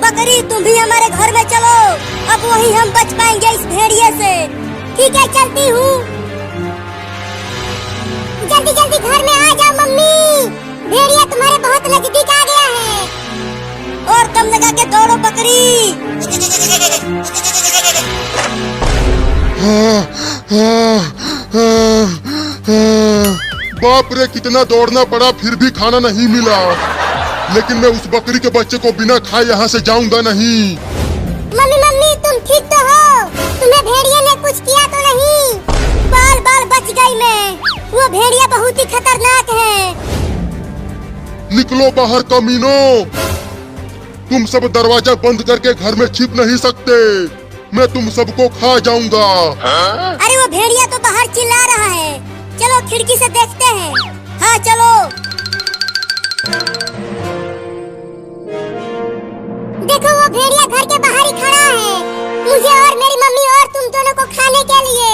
बकरी तुम भी हमारे घर में चलो, अब वही हम बच पाएंगे इस भेड़िए से। ठीक है चलती हूँ। जल्दी जल्दी घर में आ जाओ मम्मी, भेड़िया तुम्हारे बहुत नजदीक आ गया है। और दम लगा के दौड़ो बकरी। बाप रे, कितना दौड़ना पड़ा फिर भी खाना नहीं मिला। लेकिन मैं उस बकरी के बच्चे को बिना खाए यहाँ से जाऊंगा नहीं। मम्मी मम्मी तुम ठीक तो हो? तुम्हें भेड़िया ने कुछ किया तो नहीं? बाल बाल बच गई मैं। वो भेड़िया बहुत ही खतरनाक है। निकलो बाहर कमीनों, तुम सब दरवाजा बंद करके घर में छिप नहीं सकते। मैं तुम सबको खा जाऊंगा। अरे वो भेड़िया तो बाहर चिल्ला रहा है, चलो खिड़की से देखते हैं। हाँ चलो। देखो वो भेड़िया घर के बाहर ही खड़ा है, मुझे और मेरी मम्मी और तुम दोनों को खाने के लिए।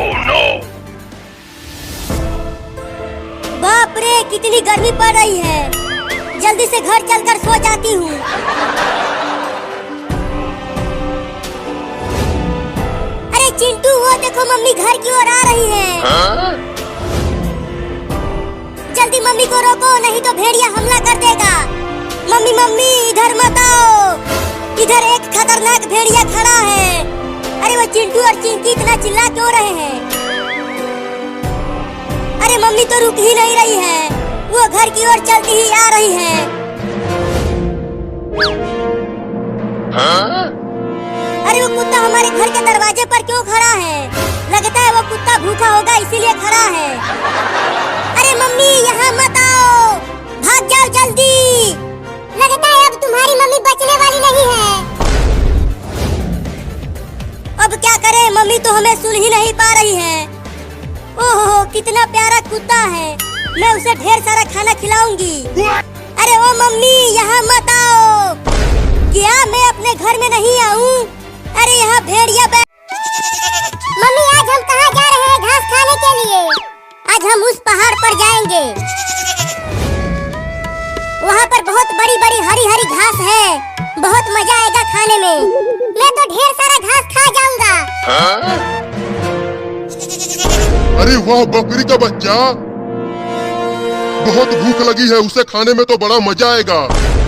Oh no! बाप रे कितनी गर्मी पड़ रही है, जल्दी से घर चलकर सो जाती हूँ। अरे चिंटू वो देखो मम्मी घर की ओर आ रही है। जल्दी मम्मी को रोको नहीं तो भेड़िया हमला कर देगा। मम्मी मम्मी इधर मत आओ, इधर एक खतरनाक भेड़िया खड़ा है। अरे वो चिंटू और चिंकी इतना चिल्ला क्यों रहे हैं? अरे मम्मी तो रुक ही नहीं रही है, वो घर की ओर चलती ही आ रही है। अरे वो कुत्ता हमारे घर के दरवाजे पर क्यों खड़ा है? लगता है वो कुत्ता भूखा होगा इसीलिए खड़ा है। अरे मम्मी यहाँ मत आओ, भाग जाओ जल्दी। लगता है अब तुम्हारी मम्मी बचने वाली नहीं है। अब क्या करें, मम्मी तो हमें सुन ही नहीं पा रही है। ओहो कितना प्यारा कुत्ता है, मैं उसे ढेर सारा खाना खिलाऊंगी। अरे ओ मम्मी यहाँ मत आओ। क्या मैं अपने घर में नहीं आऊँ? अरे यहाँ भेड़िया मम्मी आज हम कहाँ जा रहे हैं घास खाने के लिए? आज हम उस पहाड़ पर जाएंगे, वहाँ पर बहुत बड़ी बड़ी हरी हरी घास है, बहुत मजा आएगा खाने में। मैं तो ढेर सारा घास खा जाऊंगा। अरे वाह बकरी का बच्चा, बहुत भूख लगी है, उसे खाने में तो बड़ा मजा आएगा।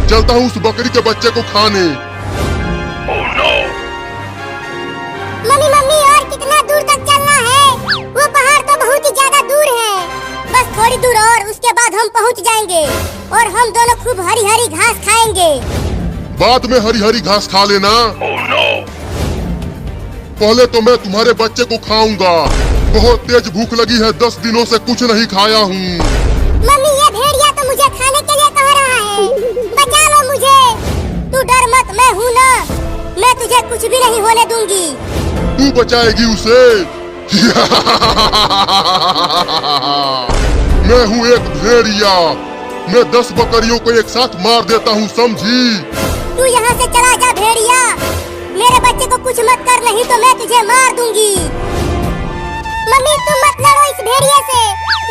चलता हूँ उस बकरी के बच्चे को खाने। Oh no! मम्मी मम्मी और कितना दूर तक चलना है? वो पहाड़ तो बहुत ही ज्यादा दूर है, बस थोड़ी दूर और उसके बाद हम पहुंच जाएंगे और हम दोनों खूब हरी हरी घास खाएंगे। बाद में हरी हरी घास खा लेना। Oh no! पहले तो मैं तुम्हारे बच्चे को खाऊंगा, बहुत तेज भूख लगी है, 10 दिनों से कुछ नहीं खाया हूँ। मम्मी ये भेड़िया तो मुझे खाने के लिए कह रहा है, बचा लो मुझे। तू डर मत, मैं हूँ ना, मैं तुझे कुछ भी नहीं होने दूंगी। तू बचाएगी उसे? मैं हूँ एक भेड़िया, मैं 10 बकरियों को एक साथ मार देता हूँ, समझी? तू यहाँ से चला जा भेड़िया, मेरे बच्चे को कुछ मत कर नहीं तो मैं तुझे मार दूंगी। मम्मी तुम मत लड़ो इस भेड़िए से,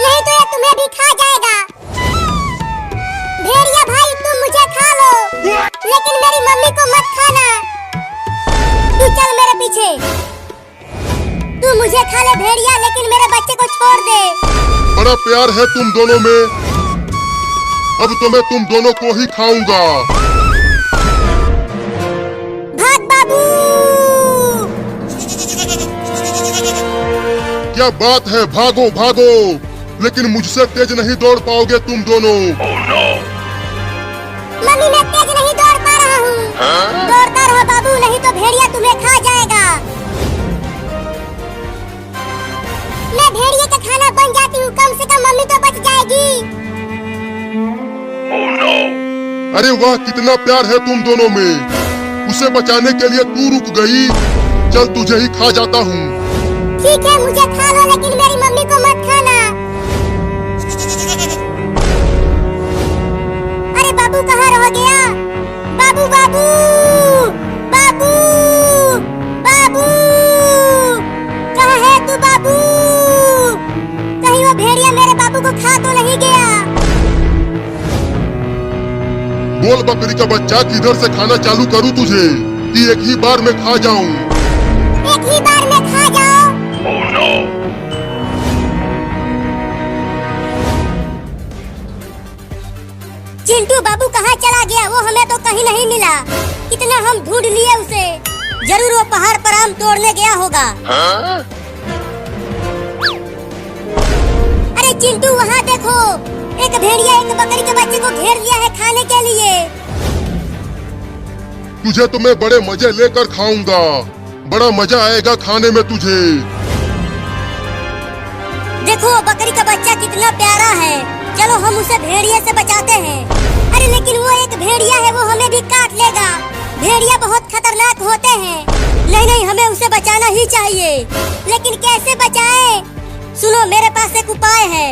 नहीं तो ये तुम्हें भी खा जाएगा। भेड़िया भाई तुम मुझे खा लो, लेकिन मेरी मम्मी को मत खाना। तू चल मेरे पीछे, तू मुझे खा ले भेड़िया, लेकिन मेरे बच्चे को छोड़ दे। बड़ा प्यार है तुम दोनों में, अब तो मैं तुम दोनों को ही खाऊंगा। भाग बाबू। क्या बात है, भागो भागो, लेकिन मुझसे तेज नहीं दौड़ पाओगे तुम दोनों। Oh no! मम्मी मैं तेज नहीं दौड़ पा रहा हूँ। दौड़ता रहो बाबू, नहीं तो भेड़िया तुम्हें खा जाएगा। मैं भेड़िए का खाना बन जाती हूँ, कम से कम मम्मी तो बच जाएगी। Oh no! अरे वाह कितना प्यार है तुम दोनों में, उसे बचाने के लिए तू रुक गई, चल तुझे ही खा जाता हूँ। ठीक है मुझे खा लो, लेकिन मेरी मम्मी को मत खाना। अरे बाबू कहाँ रह गया? बाबू बाबू बाबू बाबू, कहाँ है तू बाबू? कहीं वो भेड़िया मेरे बाबू को खा तो नहीं गया? बोल बकरी का बच्चा, किधर से खाना चालू करूं तुझे कि एक ही बार में खा जाऊं? एक ही बार में खा जाओ। Oh no! चिंटू बाबू कहाँ चला गया? वो हमें तो कहीं नहीं मिला। कितना हम ढूंढ लिए उसे। जरूर वो पहाड़ पर आम तोड़ने गया होगा। Huh? अरे चिंटू वहाँ देखो, एक भेड़िया एक बकरी के बच्चे को घेर लिया है खाने के लिए। तुझे तो मैं बड़े मजे लेकर खाऊंगा। बड़ा मजा आएगा खाने में तुझे। देखो बकरी का बच्चा कितना प्यारा है। चलो हम उसे भेड़िए से बचाते हैं। अरे लेकिन वो एक भेड़िया है, वो हमें भी काट लेगा। भेड़िया बहुत खतरनाक होते हैं। नहीं नहीं, हमें उसे बचाना ही चाहिए। लेकिन कैसे बचाएं? सुनो, मेरे पास एक उपाय है।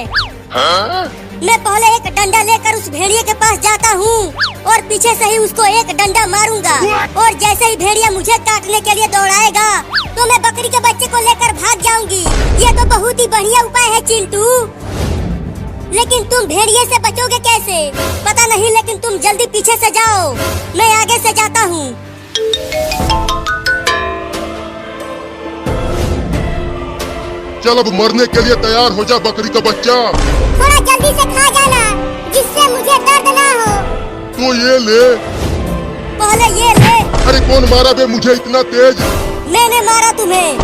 Huh? मैं पहले एक डंडा लेकर उस भेड़िए के पास जाता हूँ और पीछे से ही उसको एक डंडा मारूंगा। और जैसे ही भेड़िया मुझे काटने के लिए दौड़ाएगा तो मैं बकरी के बच्चे को लेकर भाग जाऊंगी। ये तो बहुत ही बढ़िया उपाय है चिंटू। लेकिन तुम भेड़िए से बचोगे कैसे? पता नहीं, लेकिन तुम जल्दी पीछे से जाओ, मैं आगे से जाता हूँ। चल अब मरने के लिए तैयार हो जा बकरी का बच्चा। थोड़ा जल्दी से खा जाना, जिससे मुझे दर्द ना हो। तो ये ले। पहले ये ले। अरे कौन मारा बे मुझे इतना तेज? मैंने मारा तुम्हें।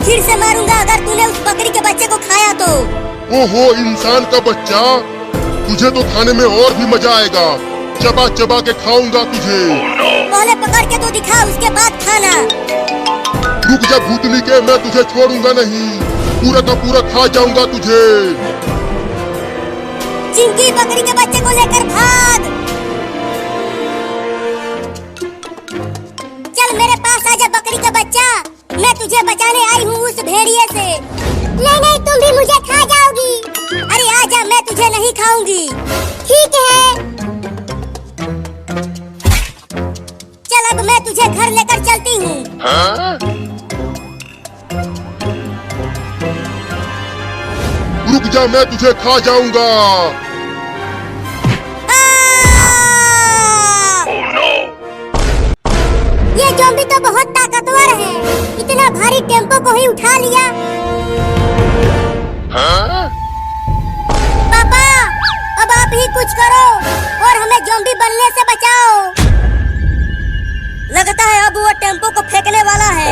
फिर से मारूंगा अगर तूने उस बकरी के बच्चे को खाया तो। ओहो इंसान का बच्चा, तुझे तो खाने में और भी मजा आएगा। चबा चबा के खाऊंगा तुझे। पहले पकड़ के तो दिखा, उसके बाद खाना। रुक जा भूतनी के, मैं तुझे छोड़ूंगा नहीं। पूरा का पूरा खा जाऊंगा तुझे। चिंकी, बकरी के बच्चे को लेकर भाग। चल मेरे पास आजा बकरी का बच्चा, मैं तुझे बचाने आई हूँ उस भेड़िए से। नहीं नहीं, तुम भी मुझे खा जाओगी। अरे आजा, मैं तुझे नहीं खाऊंगी। ठीक है, चल अब मैं तुझे घर लेकर चलती हूँ। Huh? रुक जा, मैं तुझे खा जाऊंगा। Oh no! ये ज़ॉम्बी तो बहुत ताकतवर है। इतना भारी टेम्पो को ही उठा लिया। Huh? पापा, अब आप ही कुछ करो और हमें ज़ॉम्बी बनने से बचाओ। लगता है अब वो टेम्पो को फेंकने वाला है।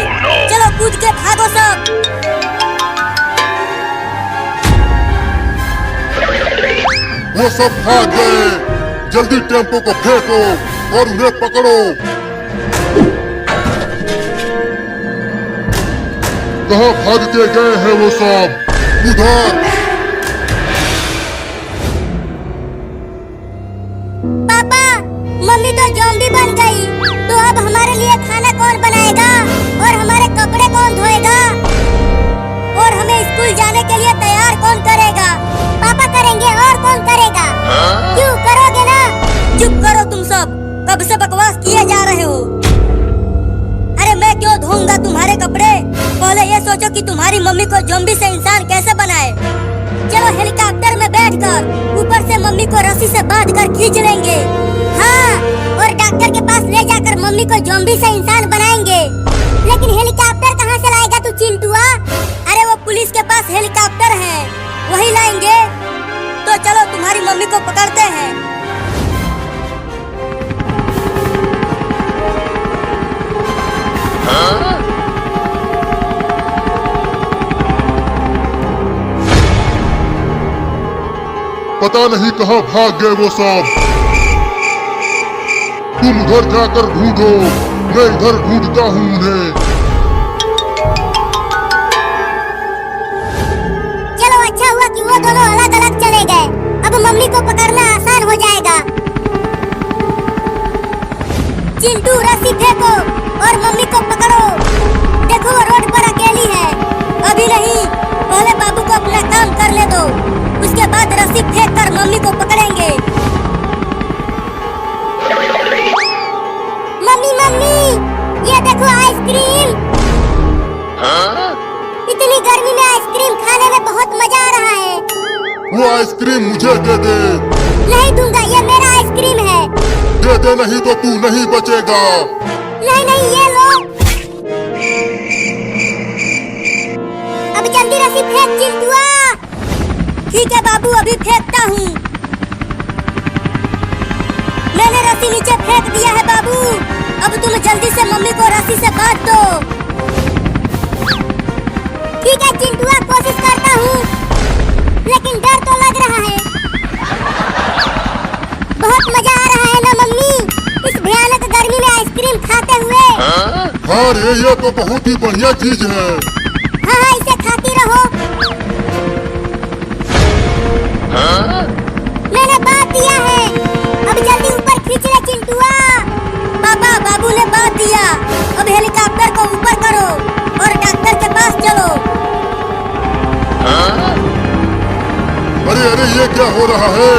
चलो कूद के भागो सब। वो सब भाग गए। जल्दी टेम्पो को फेंको और उन्हें पकड़ो। कहाँ भाग के गए हैं वो सब? उधर। पापा, मम्मी तो ज़ॉम्बी बन गई, तो अब हमारे लिए खाना कौन बनाएगा और हमारे कपड़े कौन धोएगा और हमें स्कूल जाने के लिए तैयार कौन करेगा? पापा करेंगे, और कौन करेगा? क्यों करोगे ना? चुप करो तुम सब, कब से बकवास किए जा रहे हो। अरे मैं क्यों धोऊंगा तुम्हारे कपड़े? पहले ये सोचो कि तुम्हारी मम्मी को ज़ॉम्बी से इंसान कैसे बनाए। चलो हेलीकॉप्टर में बैठकर ऊपर से मम्मी को रस्सी से बांधकर खींच लेंगे। हाँ, और डॉक्टर के पास ले जाकर मम्मी को ज़ॉम्बी से इंसान बनाएंगे। लेकिन हेलीकॉप्टर कहाँ से लाएगा तू चिंटुआ? अरे वो पुलिस के पास हेलीकॉप्टर है, वही लाएंगे। तो चलो तुम्हारी मम्मी को पकड़ते हैं। Huh? पता नहीं कहाँ भाग गए वो सब। तुम उधर जाकर ढूंढो, मैं इधर ढूंढता हूँ उन्हें। चलो अच्छा हुआ कि वो दोनों अलग अलग चले गए। अब मम्मी को पकड़ना आसान हो जाएगा। चिंटू रस्सी फेंको और मम्मी को पकड़ो। देखो वो रोड पर अकेली है। अभी नहीं, पहले बाबू को अपना काम करने दो, उसके बाद रस्सी फेंक कर मम्मी को पकड़ेंगे। मम्मी मम्मी, ये देखो आइसक्रीम। Huh? इतनी गर्मी में आइसक्रीम खाने में बहुत मजा आ रहा है। वो आइसक्रीम मुझे दे दे। नहीं दूंगा, ये मेरा आइसक्रीम है। ले नहीं तो तू नहीं बचेगा। नहीं नहीं, ये लो। अब जल्दी रस्सी फेंक चिंटुआ। ठीक है बाबू, अभी फेंकता हूँ। मैंने रस्सी नीचे फेंक दिया है बाबू। अब तुम जल्दी से मम्मी को रस्सी से बांध दो। ठीक है चिंटुआ, कोशिश करता हूँ, लेकिन डर तो लग रहा है। बहुत मजा आ रहा है ना मम्मी, इस भयानक गर्मी में आइसक्रीम खाते हुए। हाँ रे, ये तो बहुत ही बढ़िया चीज है। हाँ हाँ, इसे खाती रहो। मैंने बांध दिया है, अब जल्दी ऊपर खींच ले चिंटुआ। पापा, बाबू ने बांध दिया। अब हेलीकॉप्टर को ऊपर करो और डॉक्टर के पास चलो। अरे अरे, ये क्या हो रहा है?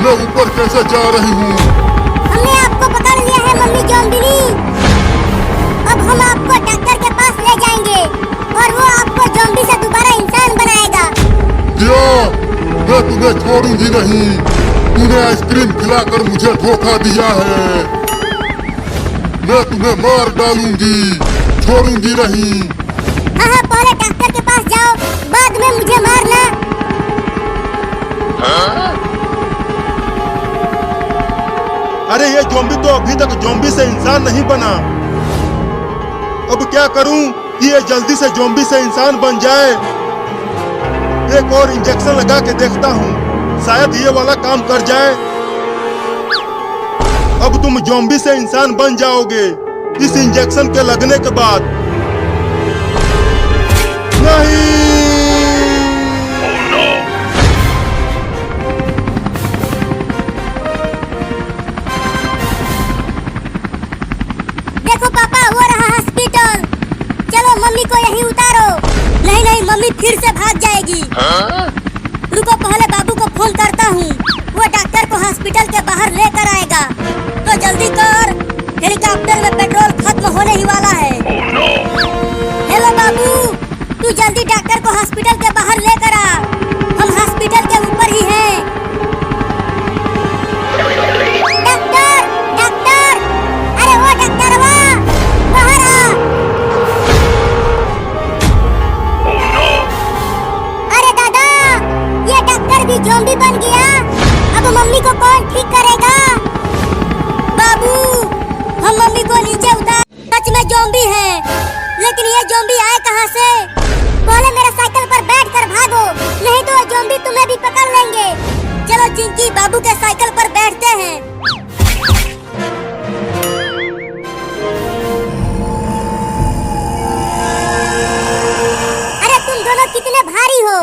मैं ऊपर कैसे जा रही हूँ? हमने आपको पकड़ लिया है मम्मी ज़ॉम्बिनी। अब हम आपको डॉक्टर के पास ले जाएंगे और वो आपको ज़ॉम्बी से दोबारा इंसान बनाएगा। क्या? मैं तुम्हें छोड़ूंगी नहीं। तूने आइसक्रीम खिलाकर मुझे धोखा दिया है। मैं तुम्हें मार डालूंगी, छोड़ूंगी नहीं। हाँ हाँ, पहले डॉक्टर के पास जाओ, बाद में मुझे मारना। अरे ये ज़ॉम्बी तो अभी तक ज़ॉम्बी से इंसान नहीं बना। अब क्या करूं कि ये जल्दी से ज़ॉम्बी से इंसान बन जाए। एक और इंजेक्शन लगा के देखता हूं, शायद ये वाला काम कर जाए। अब तुम ज़ॉम्बी से इंसान बन जाओगे इस इंजेक्शन के लगने के बाद। नहीं, देखो पापा, वो रहा हॉस्पिटल। चलो मम्मी को यहीं उतारो। नहीं नहीं, मम्मी फिर से भाग जाएगी। रुको, पहले बाबू को फोन करता हूँ, वो डॉक्टर को हॉस्पिटल के बाहर लेकर आएगा। तो जल्दी कर, हेलीकॉप्टर में पेट्रोल खत्म होने ही वाला है। हेलो बाबू, तू जल्दी डॉक्टर को हॉस्पिटल के बाहर लेकर आ। हम हॉस्पिटल के ऊपर ही हैं। डॉक्टर, डॉक्टर, अरे वो डॉक्टरवा, बाहर आ। अरे दादा, ये डॉक्टर भी ज़ॉम्बी बन गया। अब मम्मी को कौन ठीक करेगा? बाबू, हम मम्मी को नीचे उतार। सच में ज़ॉम्बी है, लेकिन ये ज़ॉम्बी आए कहाँ से? पहले मेरे साइकिल पर बैठकर भागो, नहीं तो ज़ॉम्बी तुम्हें भी पकड़ लेंगे। चलो चिंकी, बाबू के साइकिल पर बैठते हैं। अरे तुम दोनों कितने भारी हो,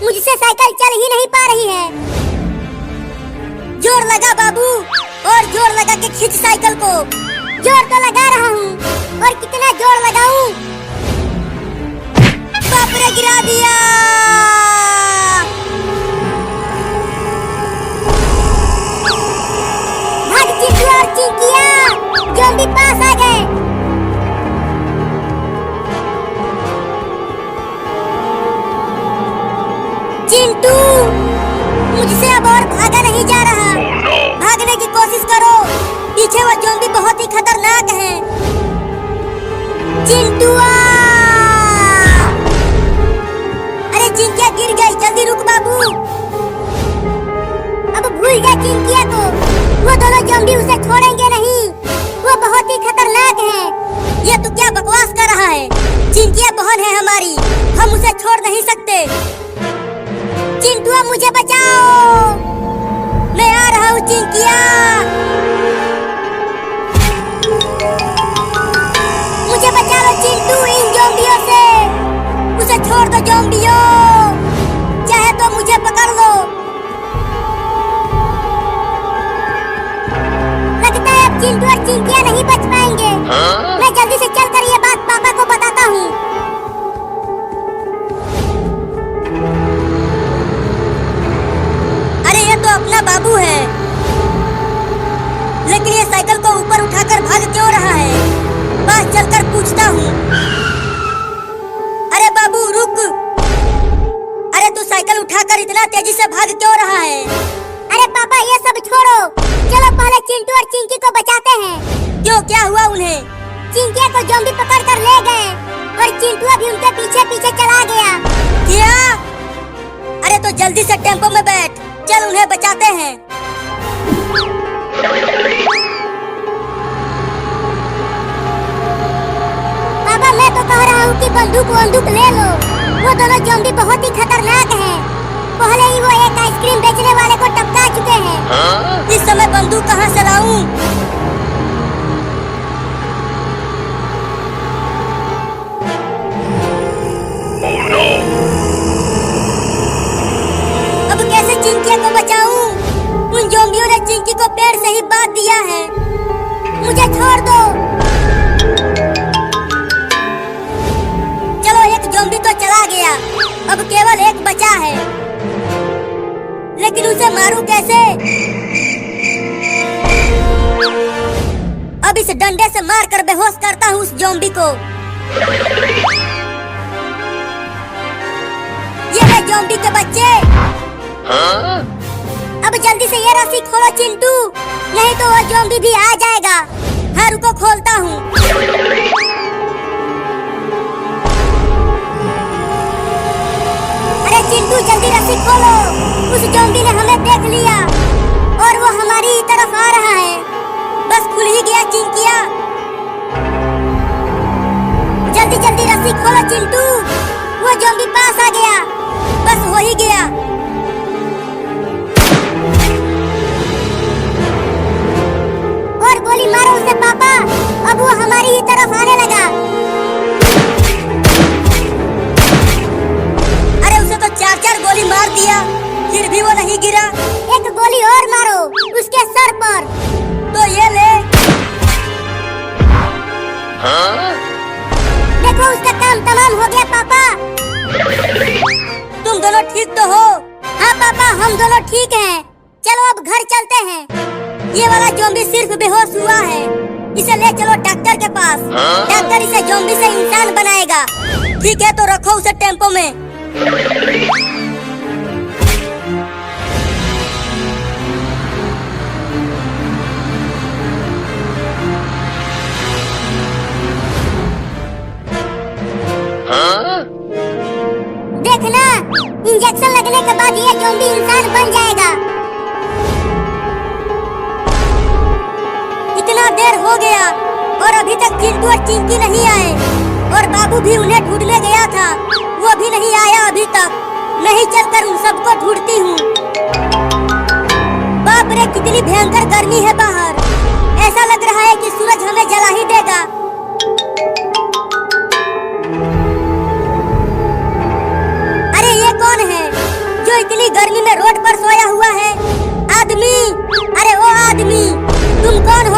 मुझसे साइकिल चल ही नहीं पा रही है। जोर लगा बाबू, और जोर लगा के खींच साइकिल को। जोर तो लगा रहा हूँ, और कितना जोर लगाऊं? बाप रे, गिरा दिया। भाग चिंटू और चिंकिया, ज़ॉम्बी पास आ गए। चिंटू, मुझसे अब और भागा नहीं जा रहा। भागने की कोशिश करो, पीछे वो ज़ॉम्बी बहुत ही खतरनाक है। चिंटुआ, अरे चिंकिया गिर गई, जल्दी रुक बाबू। अब भूल जा चिंकिया को, वो दोनों ज़ॉम्बी उसे छोड़ेंगे नहीं। वो बहुत ही खतरनाक है। ये तू क्या बकवास कर रहा है? चिंकिया बहन है हमारी, हम उसे छोड़ नहीं सकते। चिंटुआ, मुझे बचाओ, मैं आ रहा हूँ चिंकिया। मुझे बचा लो चिंटू इन ज़ॉम्बियों से। उसे छोड़ दो ज़ॉम्बियों, चाहे तो मुझे पकड़ लो। लगता है अब चिंटू और चिंकिया नहीं बच पाएंगे। मैं जल्दी से चलकर ये बात पापा को बताता हूँ। अरे ये तो अपना बाबू है, लेकिन ये साइकिल को ऊपर उठाकर भाग क्यों रहा है? पास चलकर पूछता हूँ। अरे बाबू रुक, अरे तू साइकिल उठाकर इतना तेजी से भाग क्यों रहा है? अरे अरे पापा ये सब छोड़ो, चलो पहले चिंटू और चिंकी को बचाते हैं। क्यों, क्या हुआ उन्हें? चिंकिया को ज़ॉम्बी पकड़ कर ले गए और चिंटू भी उनके पीछे पीछे चला गया। क्या? अरे तो जल्दी से टेम्पो में बैठ, चल उन्हें बचाते हैं। पापा मैं तो कह रहा हूँ कि बंदूक ले लो, वो दोनों ज़ॉम्बी बहुत ही खतरनाक हैं। पहले ही वो एक आइसक्रीम बेचने वाले को टपका चुके हैं। इस समय बंदूक कहाँ से लाऊं? अब कैसे चिंकिया को बचाऊं? उन ज़ॉम्बियों ने चिंकी को पेड़ से ही बांध दिया है। मुझे छोड़ दो। चलो एक ज़ॉम्बी तो चला गया, अब केवल एक बचा है, लेकिन उसे मारूं कैसे? अब इस डंडे से मारकर बेहोश करता हूँ उस ज़ॉम्बी को। ये है ज़ॉम्बी के बच्चे। अब जल्दी से ये रस्सी खोलो चिंटू, नहीं तो वो ज़ॉम्बी भी आ जाएगा। हाँ रुको, खोलता हूँ। अरे चिंटू जल्दी रस्सी खोलो, उस ज़ॉम्बी ने हमें देख लिया और वो हमारी तरफ आ रहा है। बस खुल ही गया चिंकिया। जल्दी जल्दी रस्सी खोलो चिंटू, वो ज़ॉम्बी पास आ गया। बस हो ही गया। और गोली मारो उसे पापा, अब वो हमारी ही तरफ आने लगा। अरे उसे तो 4 गोली मार दिया, फिर भी वो नहीं गिरा। एक गोली और मारो उसके सर पर। तो ये ले। देखो उसका काम तमाम हो गया पापा। तुम दोनों ठीक तो हो? हाँ पापा हम दोनों ठीक हैं। चलो अब घर चलते हैं। ये वाला ज़ॉम्बी सिर्फ बेहोश हुआ है, इसे ले चलो डॉक्टर के पास। डॉक्टर इसे ज़ॉम्बी से इंसान बनाएगा। ठीक है तो रखो उसे टेम्पो में। देखना, इंजेक्शन लगने के बाद ये ज़ॉम्बी इंसान बन जाएगा। इतना देर हो गया और अभी तक चिंटू और चिंकी नहीं आए, और बाबू भी उन्हें ढूंढने गया था, वो भी नहीं आया अभी तक। मैं ही चलकर उन सबको ढूंढती हूँ। बाप रे कितनी भयंकर गर्मी है बाहर, ऐसा लग रहा है कि सूरज हमें जला ही देगा। अरे ये कौन है जो इतनी गर्मी में रोड पर सोया हुआ है? आदमी, अरे वो आदमी, तुम कौन हो?